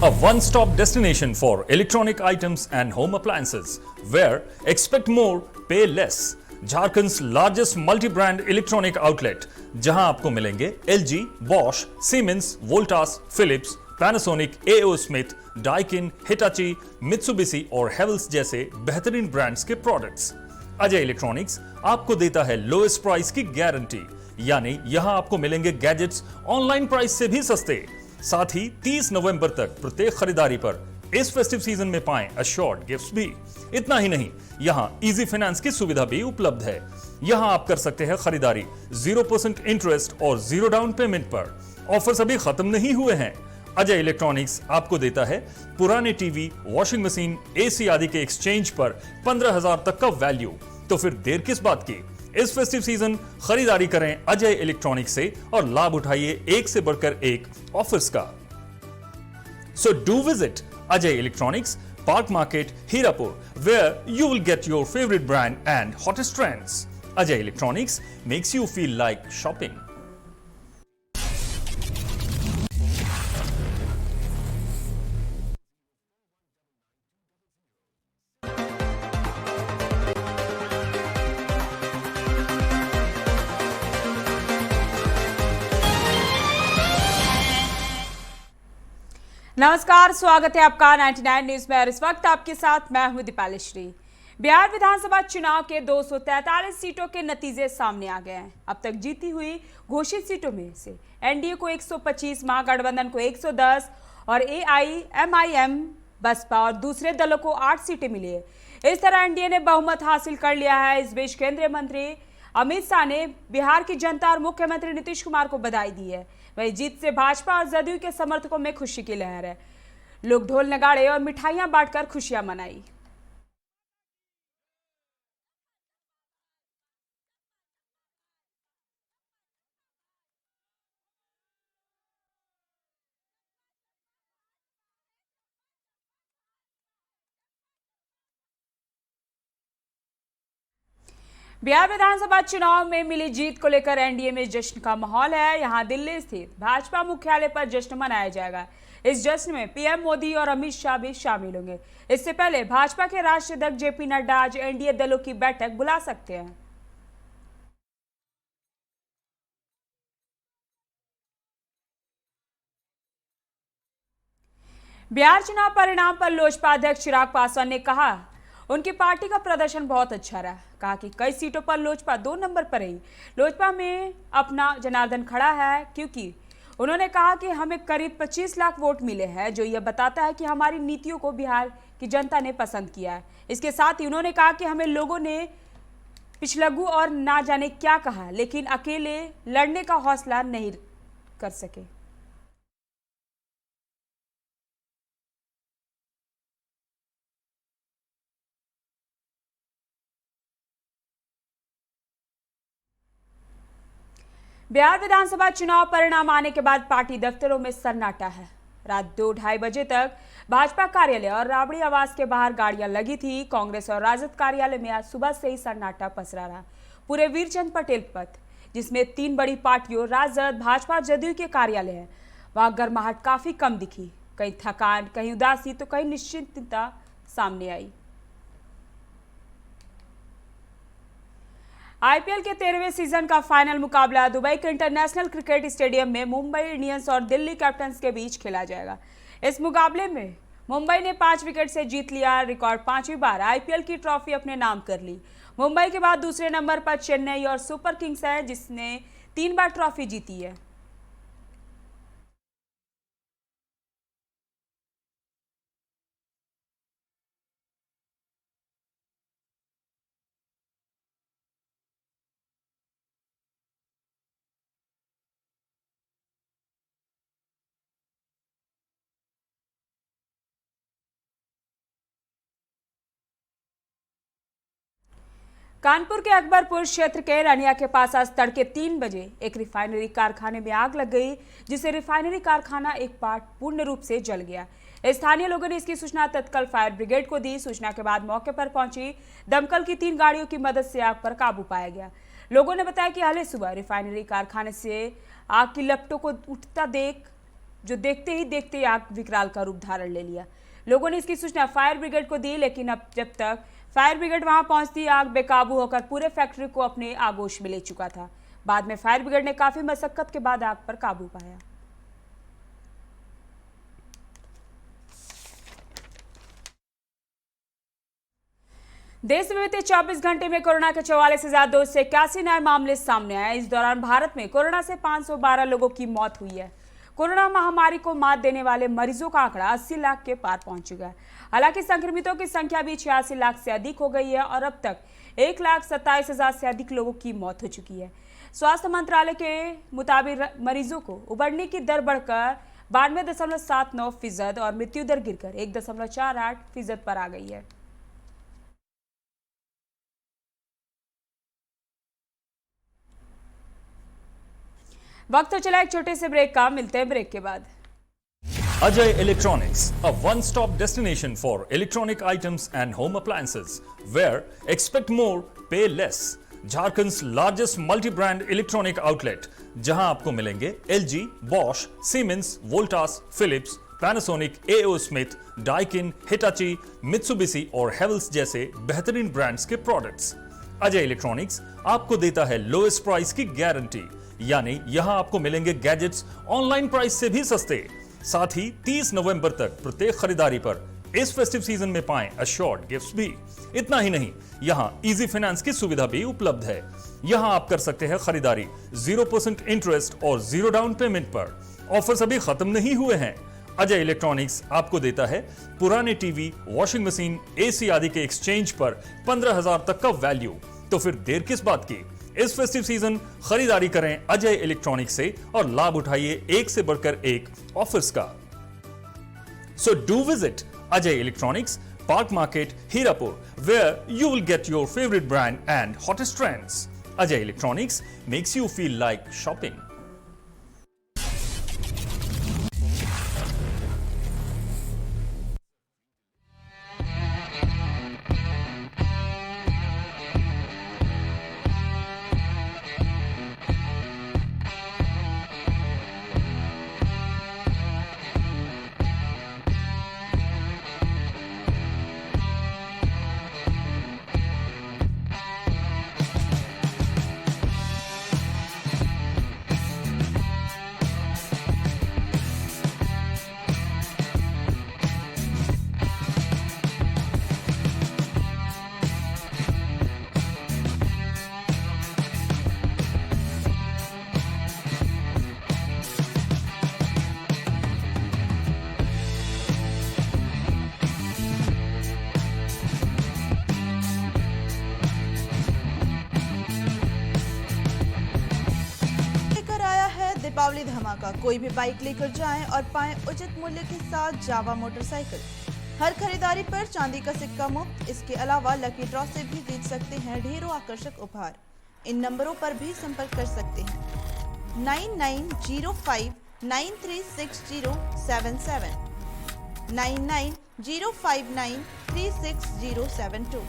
a one-stop destination for electronic items and home appliances, where expect more, pay less. Jharkhand's largest multi brand electronic outlet, जहां आपको मिलेंगे LG, Bosch, Siemens, Voltas, Philips, Panasonic, AO Smith, Daikin, Hitachi, Mitsubishi और Havells जैसे बेहतरीन brands के products. Ajay electronics आपको देता है लोएस्ट प्राइस की गारंटी, यानी यहां आपको मिलेंगे गैजेट्स ऑनलाइन प्राइस से भी सस्ते। साथ ही 30 नवंबर तक प्रत्येक खरीदारी पर इस फेस्टिव सीजन में पाएं अश्योर्ड गिफ्ट्स भी। इतना ही नहीं, यहां इजी फाइनेंस की सुविधा भी उपलब्ध है। यहां आप कर सकते हैं खरीदारी 0% इंटरेस्ट और 0 डाउन पेमेंट पर। ऑफर्स अभी खत्म नहीं हुए हैं। अजय इलेक्ट्रॉनिक्स आपको देता है पुराने टीवी, वॉशिंग मशीन, एसी आदि के एक्सचेंज पर 15,000 तक का वैल्यू। तो फिर देर किस बात की, इस फेस्टिव सीजन खरीदारी करें अजय इलेक्ट्रॉनिक्स से और लाभ उठाइए एक से बढ़कर एक ऑफर्स का। So do visit Ajay Electronics, Park Market, Hirapur, where you will get your favorite brand and hottest trends. Ajay Electronics makes you feel like shopping. नमस्कार, स्वागत है आपका 99 न्यूज में और इस वक्त आपके साथ मैं हूं दीपाली श्री। बिहार विधानसभा चुनाव के 243 सीटों के नतीजे सामने आ गए हैं। अब तक जीती हुई घोषित सीटों में से एनडीए को 125, महागठबंधन को 110 और एआईएमआईएम, बसपा और दूसरे दलों को 8 सीटें मिली है। इस तरह एनडीए ने बहुमत हासिल कर लिया है। इस बीच केंद्रीय मंत्री अमित शाह ने बिहार की जनता और मुख्यमंत्री नीतीश कुमार को बधाई दी है। वहीं जीत से भाजपा और जदयू के समर्थकों में खुशी की लहर है। लोग ढोल नगाड़े और मिठाइयां बांटकर खुशियां मनाई। बिहार विधानसभा चुनाव में मिली जीत को लेकर एनडीए में जश्न का माहौल है। यहां दिल्ली स्थित भाजपा मुख्यालय पर जश्न मनाया जाएगा। इस जश्न में पीएम मोदी और अमित शाह भी शामिल होंगे। इससे पहले भाजपा के राष्ट्रीय अध्यक्ष जेपी नड्डा आज एनडीए दलों की बैठक बुला सकते हैं। बिहार चुनाव परिणाम पर लोजपा अध्यक्ष चिराग पासवान ने कहा उनकी पार्टी का प्रदर्शन बहुत अच्छा रहा। कहा कि कई सीटों पर लोजपा 2 नंबर पर रही। लोजपा में अपना जनार्दन खड़ा है, क्योंकि उन्होंने कहा कि हमें करीब 25 लाख वोट मिले हैं, जो यह बताता है कि हमारी नीतियों को बिहार की जनता ने पसंद किया है। इसके साथ ही उन्होंने कहा कि हमें लोगों ने पिछलग्गू और ना जाने क्या कहा, लेकिन अकेले लड़ने का हौसला नहीं कर सके। बिहार विधानसभा चुनाव परिणाम आने के बाद पार्टी दफ्तरों में सन्नाटा है। रात 2-2:30 बजे तक भाजपा कार्यालय और राबड़ी आवास के बाहर गाड़ियां लगी थी। कांग्रेस और राजद कार्यालय में आज सुबह से ही सन्नाटा पसरा रहा। पूरे वीरचंद पटेल पथ, जिसमें 3 बड़ी पार्टियों राजद, भाजपा, जदयू के कार्यालय हैं, वहां गर्माहट काफी कम दिखी। कहीं थकान, कहीं उदासी तो कहीं निश्चिंतता सामने आई। आईपीएल के 13वें सीजन का फाइनल मुकाबला दुबई के इंटरनेशनल क्रिकेट स्टेडियम में मुंबई इंडियंस और दिल्ली कैपिटल्स के बीच खेला जाएगा। इस मुकाबले में मुंबई ने 5 विकेट से जीत लिया। रिकॉर्ड 5वीं बार आईपीएल की ट्रॉफी अपने नाम कर ली। मुंबई के बाद दूसरे नंबर पर चेन्नई और सुपर किंग्स है, जिसने 3 बार ट्रॉफी जीती है। कानपुर के अकबरपुर क्षेत्र के रनिया के पास आज तड़के 3 बजे एक रिफाइनरी कारखाने में आग लग गई, जिससे रिफाइनरी कारखाना एक पार्ट पूर्ण रूप से जल गया। स्थानीय लोगों ने इसकी सूचना तत्काल फायर ब्रिगेड को दी। सूचना के बाद मौके पर पहुंची दमकल की 3 गाड़ियों की मदद से आग पर काबू पाया गया। लोगों ने बताया कि हाल सुबह रिफाइनरी कारखाने से आग की लपटों को उठता देख जो देखते ही आग विकराल का रूप धारण ले लिया। लोगों ने इसकी सूचना फायर ब्रिगेड को दी, लेकिन अब जब तक फायर ब्रिगेड वहां पहुंचती, आग बेकाबू होकर पूरे फैक्ट्री को अपने आगोश में ले चुका था। बाद में फायर ब्रिगेड ने काफी मशक्कत के बाद आग पर काबू पाया। देश में बीते 24 घंटे में कोरोना के 44,281 नए मामले सामने आए। इस दौरान भारत में कोरोना से 512 लोगों की मौत हुई है। कोरोना महामारी को मात देने वाले मरीजों का आंकड़ा 80 लाख के पार पहुंच चुका है। हालांकि संक्रमितों की संख्या भी 86 लाख से अधिक हो गई है और अब तक 1,27,000 से अधिक लोगों की मौत हो चुकी है। स्वास्थ्य मंत्रालय के मुताबिक मरीजों को उबरने की दर बढ़कर 92.79% और मृत्यु दर गिरकर 1.48% पर आ गई है। वक्त हो चला एक छोटे से ब्रेक का, मिलते हैं ब्रेक के बाद। Ajay Electronics, a one-stop destination for electronic items and home appliances, where expect more, pay less. Jharkhand's largest multi-brand electronic outlet, जहां आपको मिलेंगे LG, Bosch, Siemens, Voltas, Philips, Panasonic, AO Smith, Daikin, Hitachi, Mitsubishi और Havells जैसे बेहतरीन brands के products. Ajay electronics आपको देता है लोएस्ट प्राइस की गारंटी, यानी यहां आपको मिलेंगे गैजेट्स ऑनलाइन प्राइस से भी सस्ते। साथ ही 30 नवंबर तक प्रत्येक खरीदारी पर इस फेस्टिव सीजन में पाएं अश्योर्ड गिफ्ट्स भी। इतना ही नहीं, यहां इजी फाइनेंस की सुविधा भी उपलब्ध है। यहां आप कर सकते हैं खरीदारी 0% इंटरेस्ट और 0 डाउन पेमेंट पर। ऑफर्स अभी खत्म नहीं हुए हैं। अजय इलेक्ट्रॉनिक्स आपको देता है पुराने टीवी, वॉशिंग मशीन, एसी आदि के एक्सचेंज पर 15,000 तक का वैल्यू। तो फिर देर किस बात की, इस फेस्टिव सीजन खरीदारी करें अजय इलेक्ट्रॉनिक्स से और लाभ उठाइए एक से बढ़कर एक ऑफर्स का। So do visit Ajay electronics, park market, Hirapur, where you will get your favourite brand and hottest trends. Ajay electronics makes you feel like shopping. Deepawali धमाका। कोई भी बाइक लेकर जाएं और पाएं उचित मूल्य के साथ जावा मोटरसाइकिल। हर खरीदारी पर चांदी का सिक्का मुफ्त। इसके अलावा लकी ड्रॉ से भी जीत सकते हैं ढेरों आकर्षक उपहार। इन नंबरों पर भी संपर्क कर सकते हैं 9905936077, 9905936072।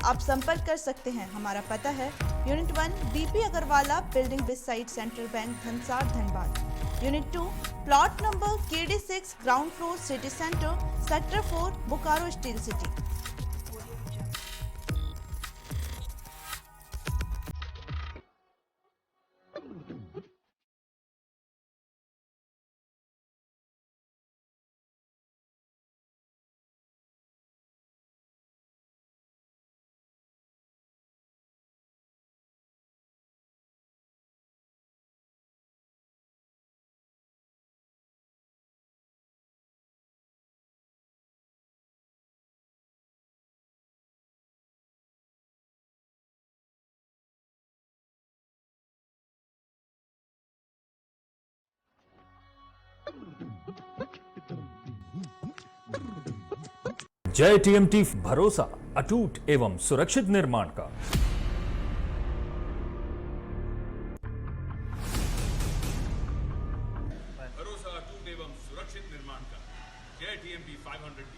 आप संपर्क कर सकते हैं। हमारा पता है unit 1 BP Agrawala building beside central bank, Dhansar, Dhanbad. Unit 2 plot number KD6 ground floor, city centre, sector 4, Bokaro steel city. जय TMT, भरोसा अटूट एवं सुरक्षित निर्माण का। भरोसा अटूट एवं सुरक्षित निर्माण का। जय TMT 500D।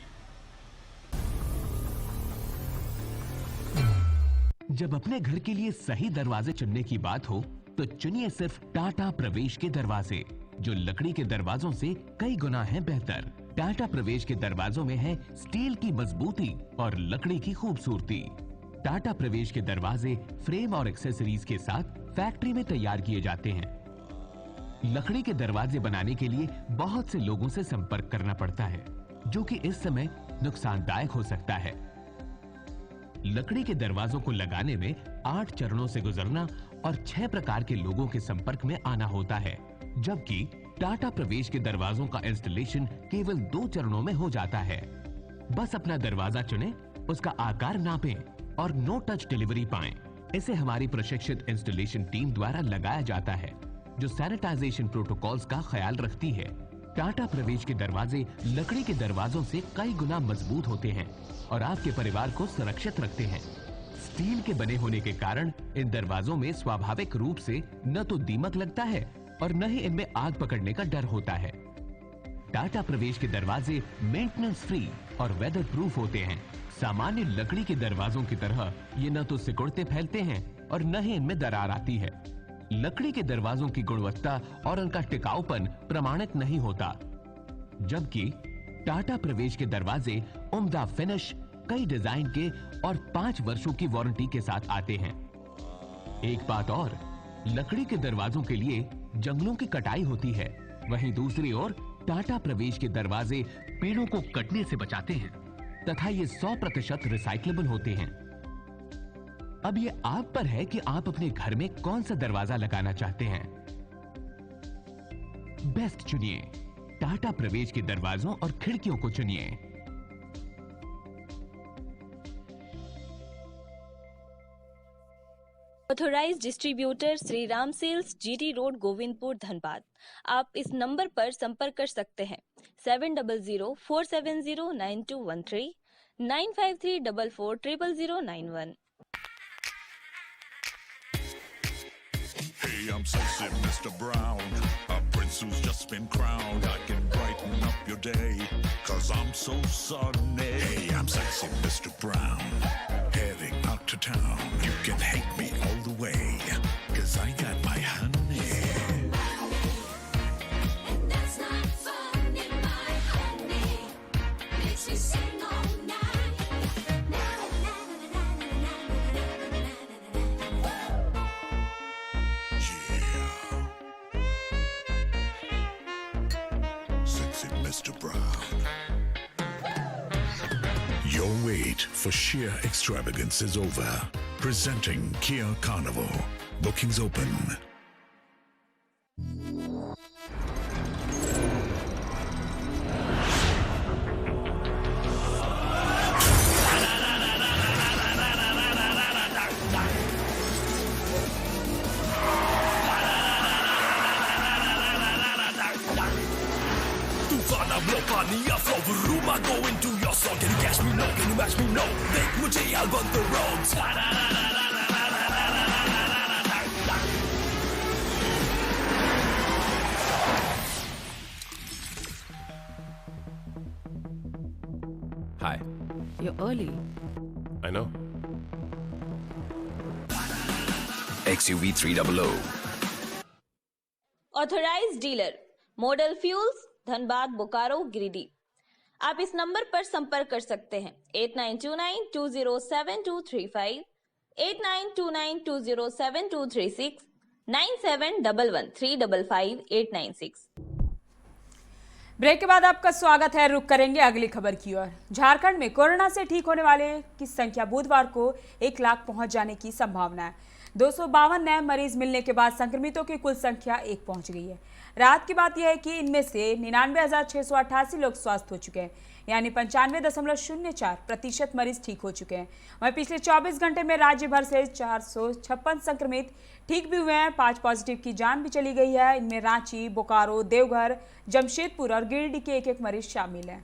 जब अपने घर के लिए सही दरवाजे चुनने की बात हो तो चुनिए सिर्फ टाटा प्रवेश के दरवाजे। जो लकड़ी के दरवाजों से कई गुना है बेहतर। टाटा प्रवेश के दरवाजों में है स्टील की मजबूती और लकड़ी की खूबसूरती। टाटा प्रवेश के दरवाजे फ्रेम और एक्सेसरीज के साथ फैक्ट्री में तैयार किए जाते हैं। लकड़ी के दरवाजे बनाने के लिए बहुत से लोगों से संपर्क करना पड़ता है, जो कि इस समय नुकसानदायक हो सकता है। लकड़ी के दरवाजों को लगाने में 8 चरणों से गुजरना और 6 प्रकार के लोगों के संपर्क में आना होता है, जबकि टाटा प्रवेश के दरवाजों का इंस्टॉलेशन केवल 2 चरणों में हो जाता है। बस अपना दरवाजा चुनें, उसका आकार नापें और नो टच डिलीवरी पाएं। इसे हमारी प्रशिक्षित इंस्टॉलेशन टीम द्वारा लगाया जाता है, जो सैनिटाइजेशन प्रोटोकॉल्स का ख्याल रखती है। टाटा प्रवेश के दरवाजे लकड़ी के दरवाजों से कई गुना मजबूत होते हैं और आपके परिवार को सुरक्षित रखते हैं। स्टील के बने होने के कारण इन दरवाजों में स्वाभाविक रूप से न तो दीमक लगता है और न ही इनमें आग पकड़ने का डर होता है। टाटा प्रवेश के दरवाजे मेंटेनेंस फ्री और वेदर प्रूफ होते हैं। सामान्य लकड़ी के दरवाजों की तरह ये न तो सिकुड़ते फैलते हैं और न ही इनमें दरार आती है। लकड़ी के दरवाजों की गुणवत्ता और उनका टिकाऊपन प्रमाणित नहीं होता, जबकि टाटा प्रवेश के दरवाजे उम्दा फिनिश, कई डिजाइन के और 5 वर्षों की वारंटी के साथ आते हैं। एक बात और, लकड़ी के दरवाजों के लिए जंगलों की कटाई होती है, वहीं दूसरी ओर टाटा प्रवेश के दरवाजे पेड़ों को कटने से बचाते हैं तथा ये 100% रिसाइक्लेबल होते हैं। अब ये आप पर है कि आप अपने घर में कौन सा दरवाजा लगाना चाहते हैं। बेस्ट चुनिए, टाटा प्रवेश के दरवाजों और खिड़कियों को चुनिए। Authorised distributor Shri Ram sales, GT road, Govindpur, Dhanbad. आप इस नंबर पर संपर्क कर सकते हैं 7004709213 9534400091। Hey, I'm sexy Mr. Brown, a prince who's just been crowned. I can brighten up your day, 'cause I'm so sunny. Hey, I'm sexy Mr. Brown, heading out to town. You can hate me all the way, 'cause I got my honey. And that's not funny, my honey. Makes me sing all night. Na na na na na na na na na. Sexy Mr. Brown. Your wait for sheer extravagance is over. Presenting Kia Carnival. Bookings open. Hi. You're early. I know. XUV 300. Authorised dealer, model fuels, Dhanbad, Bokaro, Giridih. आप इस number पर संपर्क कर सकते हैं 8929207235, 8929207236, 9711355896। Break के बाद आपका स्वागत है। रुक करेंगे अगली खबर की ओर। झारखंड में कोरोना से ठीक होने वाले की संख्या बुधवार को 1 लाख पहुंच जाने की संभावना है। 252 नए मरीज मिलने के बाद संक्रमितों की कुल संख्या 1 पहुंच गई है। रात की बात यह है कि इनमें से 99,688 लोग स्वस्थ हो चुके हैं, यानी 95.04% मरीज ठीक हो चुके हैं। वहीं पिछले 24 घंटे में राज्य भर से 456 संक्रमित ठीक भी हुए हैं। 5 पॉजिटिव की जान भी चली गई है। इनमें रांची, बोकारो, देवघर, जमशेदपुर और गिरिडीह के 1-1 मरीज शामिल हैं।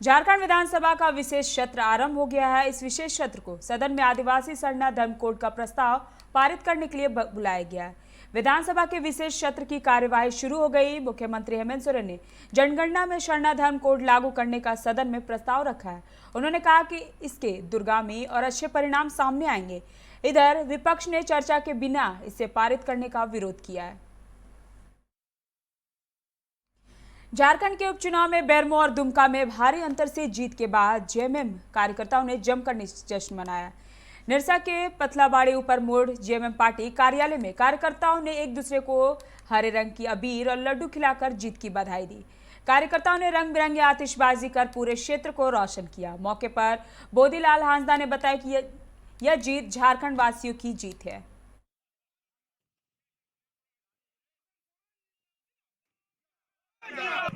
झारखंड विधानसभा का विशेष सत्र आरंभ हो गया है। इस विशेष सत्र को सदन में आदिवासी सरना धर्म कोड का प्रस्ताव पारित करने के लिए बुलाया गया है। विधानसभा के विशेष सत्र की कार्यवाही शुरू हो गई। मुख्यमंत्री हेमंत सोरेन ने जनगणना में सरना धर्म कोड लागू करने का सदन में प्रस्ताव रखा है। उन्होंने कहा कि इसके दूरगामी और अच्छे परिणाम सामने आएंगे। इधर विपक्ष ने चर्चा के बिना इसे पारित करने का विरोध किया है। झारखंड के उपचुनाव में बेरमो और दुमका में भारी अंतर से जीत के बाद जेएमएम कार्यकर्ताओं ने जमकर जश्न मनाया। निरसा के पतलाबाड़ी ऊपर मोड़ जेएमएम पार्टी कार्यालय में कार्यकर्ताओं ने एक दूसरे को हरे रंग की अबीर और लड्डू खिलाकर जीत की बधाई दी। कार्यकर्ताओं ने रंग बिरंगी आतिशबाजी कर पूरे क्षेत्र को रोशन किया। मौके पर बोधीलाल हांसदा ने बताया कि यह जीत झारखंड वासियों की जीत है।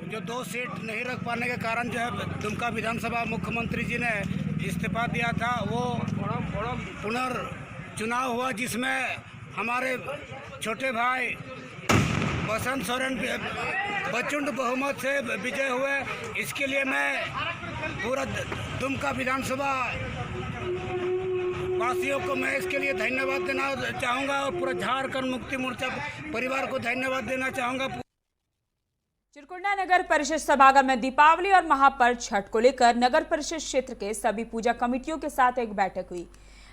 जो 2 सीट नहीं रख पाने के कारण जो है दुमका विधानसभा मुख्यमंत्री जी ने इस्तीफा दिया था, वो पुनर्चुनाव हुआ जिसमें हमारे छोटे भाई बसंत सोरेन प्रचंड बहुमत से विजय हुए। इसके लिए मैं पूरा दुमका विधानसभा वासियों को मैं इसके लिए धन्यवाद देना चाहूँगा और पूरा झारखंड मुक्ति मोर्चा परिवार को धन्यवाद देना चाहूँगा। चिरकुंडा नगर परिषद सभागार में दीपावली और महापर्व छठ को लेकर नगर परिषद क्षेत्र के सभी पूजा कमेटियों के साथ एक बैठक हुई।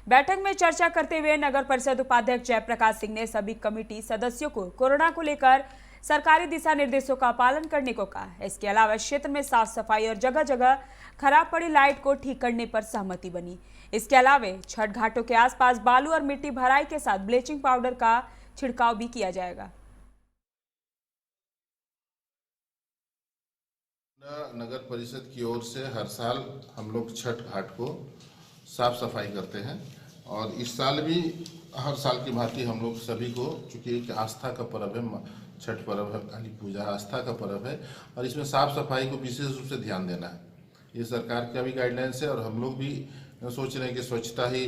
बैठक में चर्चा करते हुए नगर परिषद उपाध्यक्ष जयप्रकाश सिंह ने सभी कमेटी सदस्यों को कोरोना को लेकर सरकारी दिशा निर्देशों का पालन करने को कहा। इसके अलावा क्षेत्र में साफ सफाई और जगह जगह खराब पड़ी लाइट को ठीक करने पर सहमति बनी। इसके अलावा छठ घाटों के आसपास बालू और मिट्टी भराई के साथ ब्लीचिंग पाउडर का छिड़काव भी किया जाएगा। नगर परिषद की ओर से हर साल हम लोग छठ घाट को साफ सफाई करते हैं और इस साल भी हर साल की भांति हम लोग सभी को, चूँकि एक आस्था का पर्व है, छठ पर्व है, काली पूजा आस्था का पर्व है और इसमें साफ सफाई को विशेष रूप से ध्यान देना है। ये सरकार का भी गाइडलाइंस है और हम लोग भी सोच रहे हैं कि स्वच्छता ही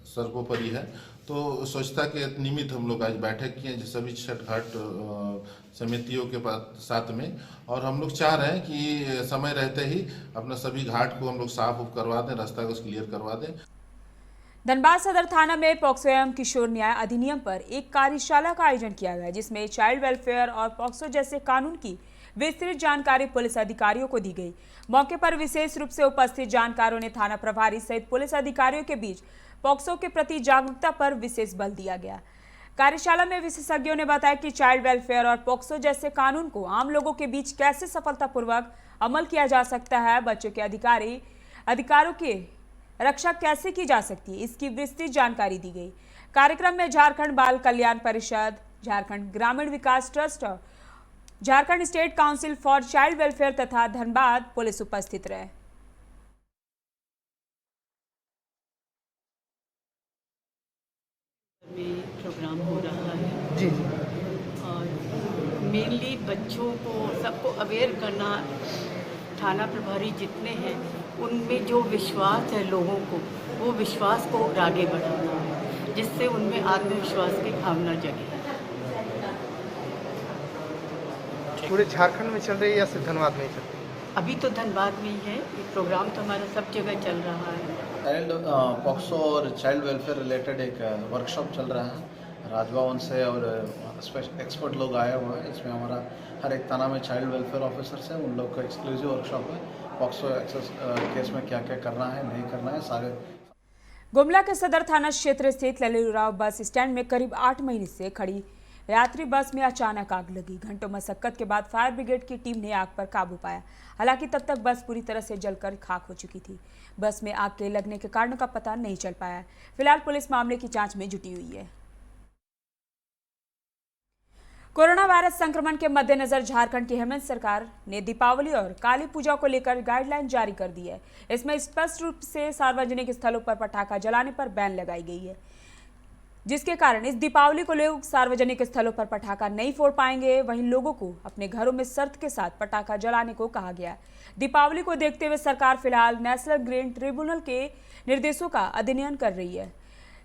सर्वोपरि है। तो स्वच्छता के निमित्त हम लोग आज बैठक किए हैं सभी छठ घाट समितियों के साथ में, और हम लोग चाह रहे हैं कि समय रहते ही अपना सभी घाट को हम लोग साफ करवा दें, रास्ता को क्लियर करवा दें। धनबाद सदर थाना में पॉक्सो एवं किशोर न्याय अधिनियम पर एक कार्यशाला का आयोजन किया गया, जिसमें चाइल्ड वेलफेयर और पॉक्सो जैसे कानून की विस्तृत जानकारी पुलिस अधिकारियों को दी गई। मौके पर विशेष रूप से उपस्थित जानकारों ने थाना प्रभारी सहित पुलिस अधिकारियों के बीच पॉक्सो के प्रति जागरूकता पर विशेष बल दिया गया। कार्यशाला में विशेषज्ञों ने बताया कि चाइल्ड वेलफेयर और पॉक्सो जैसे कानून को आम लोगों के बीच कैसे सफलतापूर्वक अमल किया जा सकता है, बच्चों के अधिकारों की रक्षा कैसे की जा सकती है, इसकी विस्तृत जानकारी दी गई। कार्यक्रम में झारखंड बाल कल्याण परिषद, झारखंड ग्रामीण विकास ट्रस्ट और Jharkhand state council for child welfare तथा धनबाद पुलिस उपस्थित रहे। में प्रोग्राम हो रहा है जी और मेनली बच्चों को सबको अवेयर करना, थाना प्रभारी जितने हैं उनमें जो विश्वास है लोगों को, वो विश्वास को आगे बढ़ाना है जिससे उनमें आत्मविश्वास की भावना जगे। पूरे झारखंड में चल रही है या सिर्फ धनबाद में ही चल रही है? अभी तो धनबाद में ही है, ये प्रोग्राम तो हमारा सब जगह चल रहा है। चाइल्ड पॉक्सो और चाइल्ड वेलफेयर रिलेटेड एक वर्कशॉप चल रहा है राजभवन से और एक्सपर्ट लोग आए हुए हैं। इसमें हमारा हर एक थाना में चाइल्ड वेलफेयर ऑफिसर्स हैं, उन लोग का एक्सक्लूसिव वर्कशॉप है। पॉक्सो एक्सेस केस में क्या क्या करना है, नहीं करना है, सारे। गुमला के सदर थाना क्षेत्र स्थित ललितराव बस स्टैंड में करीब 8 महीने से खड़ी यात्री बस में अचानक आग लगी। घंटों मशक्कत के बाद फायर ब्रिगेड की टीम ने आग पर काबू पाया। हालांकि तब तक बस पूरी तरह से जलकर खाक हो चुकी थी। बस में आग के लगने के कारणों का पता नहीं चल पाया। फिलहाल पुलिस मामले की जांच में जुटी हुई है। कोरोना वायरस संक्रमण के मद्देनजर झारखंड की हेमंत सरकार ने दीपावली और काली पूजा को लेकर गाइडलाइन जारी कर दी है। इसमें स्पष्ट रूप से सार्वजनिक स्थलों पर पटाखा जलाने पर बैन लगाई गई है, जिसके कारण इस दीपावली को लोग सार्वजनिक स्थलों पर पटाखा नहीं फोड़ पाएंगे। वहीं लोगों को अपने घरों में शर्त के साथ पटाखा जलाने को कहा गया है। दीपावली को देखते हुए सरकार फिलहाल नेशनल ग्रीन ट्रिब्यूनल के निर्देशों का अध्ययन कर रही है।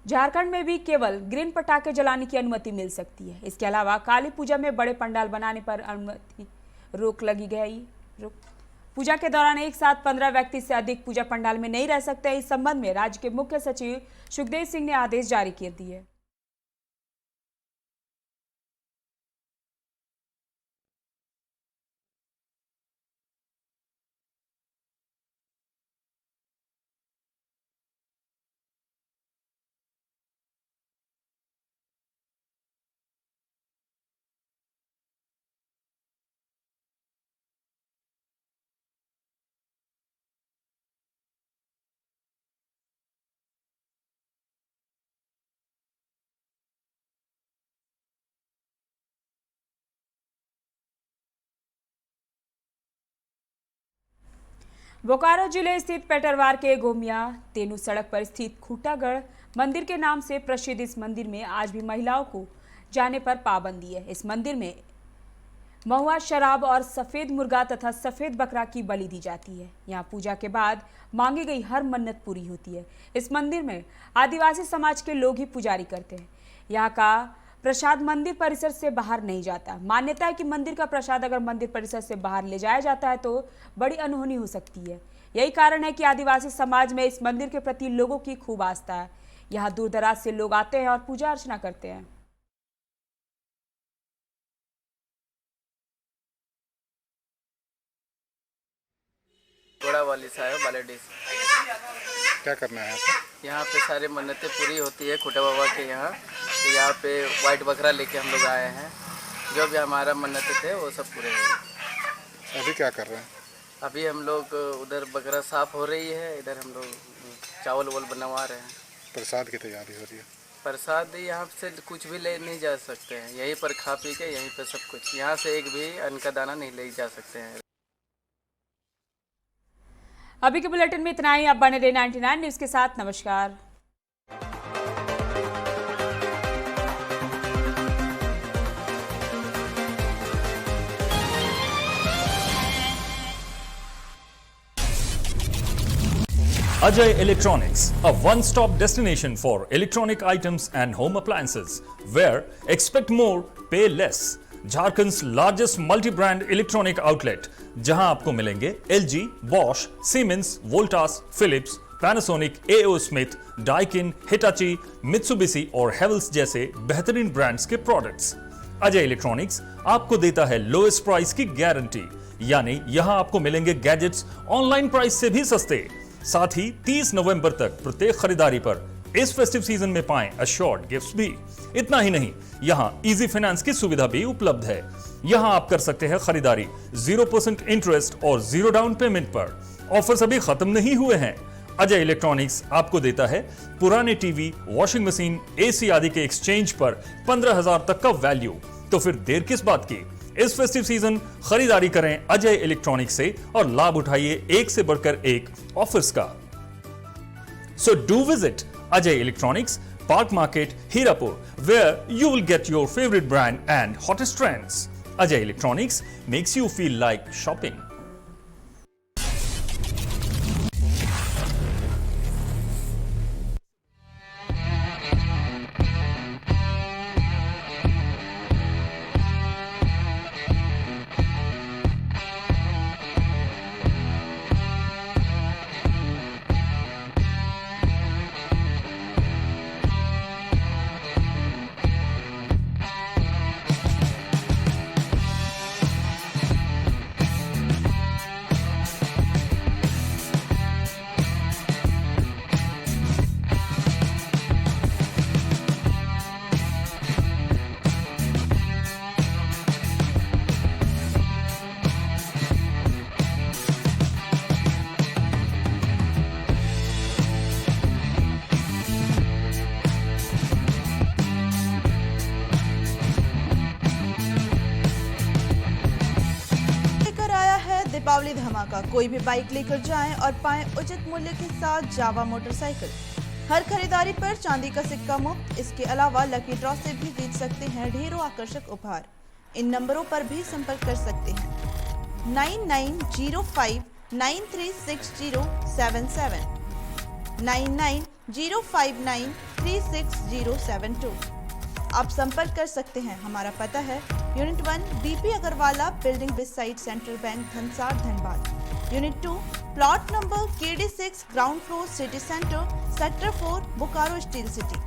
झारखंड में भी केवल ग्रीन पटाखे जलाने की अनुमति मिल सकती है। इसके अलावा काली पूजा में बड़े पंडाल बनाने पर अनुमति रोक लगी गई। पूजा के दौरान एक साथ 15 व्यक्ति से अधिक पूजा पंडाल में नहीं रह सकते। इस संबंध में राज्य के मुख्य सचिव सुखदेव सिंह ने आदेश जारी कर दिए। बोकारो जिले स्थित पेटरवार के गोमिया तेनू सड़क पर स्थित खूटागढ़ मंदिर के नाम से प्रसिद्ध इस मंदिर में आज भी महिलाओं को जाने पर पाबंदी है। इस मंदिर में महुआ, शराब और सफेद मुर्गा तथा सफेद बकरा की बलि दी जाती है। यहाँ पूजा के बाद मांगी गई हर मन्नत पूरी होती है। इस मंदिर में आदिवासी समाज के लोग ही पुजारी करते हैं। यहाँ का प्रसाद मंदिर परिसर से बाहर नहीं जाता। मान्यता है कि मंदिर का प्रसाद अगर मंदिर परिसर से बाहर ले जाया जाता है तो बड़ी अनहोनी हो सकती है। यही कारण है कि आदिवासी समाज में इस मंदिर के प्रति लोगों की खूब आस्था है। यहाँ दूर दराज से लोग आते हैं और पूजा अर्चना करते हैं। घोड़ा वाली साहब बालेडी। क्या करना है यहाँ पे सारी मन्नतें पूरी होती है खुटा बाबा के यहाँ। तो यहाँ पे वाइट बकरा लेके हम लोग आए हैं। जो भी हमारा मन्नतें थे वो सब पूरे हैं। अभी क्या कर रहे हैं? अभी हम लोग उधर बकरा साफ हो रही है, इधर हम लोग चावल वावल बनवा रहे हैं। प्रसाद की तैयारी हो रही है। प्रसाद यहाँ से कुछ भी ले नहीं जा सकते हैं। यहीं पर खा पी के यहीं पर सब कुछ। यहाँ से एक भी अन्न का दाना नहीं ले जा सकते हैं। अभी के बुलेटिन में इतना ही। आप बने रहे 99 न्यूज के साथ। नमस्कार। Ajay Electronics, a one-stop destination for electronic items and home appliances, where expect more, pay less. Jharkhand's largest multi brand electronic outlet, जहां आपको मिलेंगे LG, Bosch, Siemens, Voltas, Philips, Panasonic, AO Smith, Daikin, Hitachi, Mitsubishi और Havells जैसे बेहतरीन brands के products. Ajay electronics आपको देता है लोएस्ट प्राइस की गारंटी, यानी यहां आपको मिलेंगे गैजेट्स ऑनलाइन प्राइस से भी सस्ते। साथ ही 30 नवंबर तक प्रत्येक खरीदारी पर इस फेस्टिव सीजन में पाएं अश्योर्ड गिफ्ट्स भी। इतना ही नहीं, यहां इजी फाइनेंस की सुविधा भी उपलब्ध है। यहां आप कर सकते हैं खरीदारी 0% इंटरेस्ट और 0 डाउन पेमेंट पर। ऑफर्स अभी खत्म नहीं हुए हैं। अजय इलेक्ट्रॉनिक्स आपको देता है पुराने टीवी, वॉशिंग मशीन, AC आदि के एक्सचेंज पर 15,000 तक का वैल्यू। तो फिर देर किस बात की? इस फेस्टिव सीजन खरीदारी करें अजय इलेक्ट्रॉनिक्स से और लाभ उठाइए एक से बढ़कर एक ऑफर्स का। So do visit Ajay Electronics, Park Market, Hirapur, where you will get your favorite brand and hottest trends. Ajay Electronics makes you feel like shopping. Deepawali धमाका। कोई भी बाइक लेकर जाएं और पाएं उचित मूल्य के साथ जावा मोटरसाइकिल। हर खरीदारी पर चांदी का सिक्का मुफ्त। इसके अलावा लकी ड्रॉ से भी जीत सकते हैं ढेरों आकर्षक उपहार। इन नंबरों पर भी संपर्क कर सकते हैं 9905936077, 9905936072। आप संपर्क कर सकते हैं। हमारा पता है unit 1 BP Agrawala building beside central bank Dhansar Dhanbad. Unit 2 plot number KD6 ground floor city centre sector 4 Bokaro steel city.